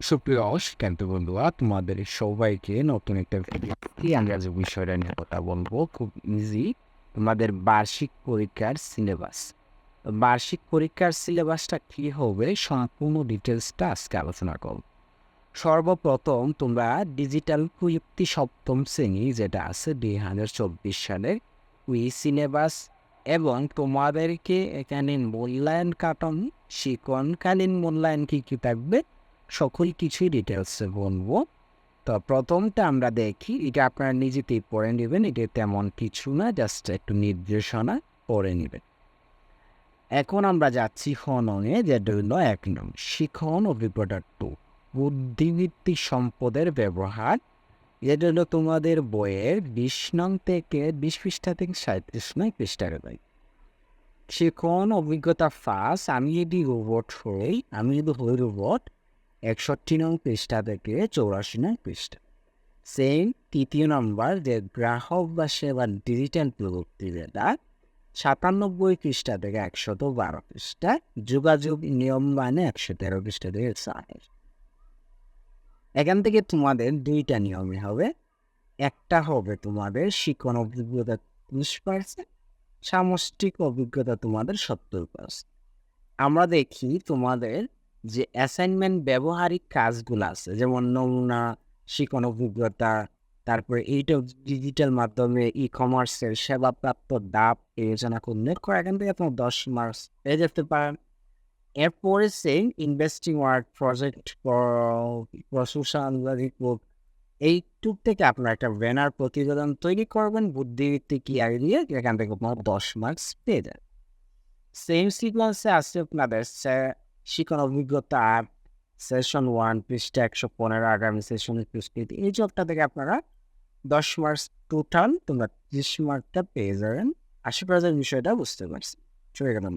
সুপ্রিয় শিক্ষার্থী বন্ধুরা, তোমাদের সবাইকে নতুন একটা ভিডিওতে আমরা যে বিষয়টা নিয়ে কথা বলবো খুব ইজি। তোমাদের বার্ষিক পরীক্ষার সিলেবাস। বার্ষিক পরীক্ষার সিলেবাসটা কি হবে সম্পূর্ণ ডিটেলসটা আজকে আলোচনা করব। সর্বপ্রথম তোমরা ডিজিটাল প্রযুক্তি সপ্তম শ্রেণী যেটা আছে 2024 সালের ওই সিলেবাস এবং তোমাদেরকে এখানে মূল্যায়ন কাটন শিক্ষণকালীন মূল্যায়ন কী কী থাকবে সকল কিছুই ডিটেলসে বলবো। তো প্রথমটা আমরা দেখি, এটা আপনারা নিজেতেই পড়ে নেবেন, এটা তেমন কিছু না, জাস্ট একটু নির্দেশনা পড়ে নেবেন। এখন আমরা যাচ্ছি হনঙে, যেটা হলো 1 নং শিখন অভিজ্ঞতা 2 বুদ্ধিবৃত্তিক সম্পদের ব্যবহার। এটা হলো তোমাদের বইয়ের 20 নং থেকে 20 পৃষ্ঠা থেকে 37 নং পৃষ্ঠার বই। শিখন অভিজ্ঞতা ফার্স্ট, আমি যদি রোবট 61 নং পৃষ্ঠা থেকে 84 নং পৃষ্ঠা। সেম তৃতীয় নম্বর যে গ্রাহক বা সেবা ডিজিটাল প্রযুক্তি, যেটা 97 পৃষ্ঠা থেকে 112 পৃষ্ঠা, যোগাযোগ নিয়ম মানে 113 পৃষ্ঠা থেকে 4। এখান থেকে তোমাদের দুইটা নিয়মই হবে। একটা হবে তোমাদের শিক্ষণ অভিজ্ঞতা 30%, সামষ্টিক অভিজ্ঞতা তোমাদের 70%। আমরা দেখি তোমাদের যে অ্যাসাইনমেন্ট ব্যবহারিক কাজগুলো আছে, যেমন নমুনা, শিক্ষণ অভিজ্ঞতা, তারপরে এইটা ডিজিটাল মাধ্যমে ই-কমার্সের সেবাপ্রাপ্ত ধাপ বিবেচনা করলে এখান থেকে তোমার 10 মার্কস পেয়ে যেতে পারেন। এরপরে সেম ইনভেস্টিং ওয়ার্ক প্রজেক্ট প্রশংসা রিপোর্ট, এইটুক থেকে আপনারা একটা ব্যানার প্রতিবেদন তৈরি করবেন বুদ্ধিবৃত্তিক আইডিয়া, এখান থেকে আপনার 10 মার্কস পেয়ে যাবেন। সেম সিকোয়েন্সে আছে আপনাদের শিক্ষণ অভিজ্ঞতা সেশন 1 পৃষ্ঠা 115, আগামী সেশনের প্রস্তুতি, এই জবটা থেকে আপনারা 10 মার্কস টোটাল তোমরা 30 মার্কটা পেয়ে যাবেন। আশা করা যায় বিষয়টা বুঝতে পারছি। চলে গেলাম।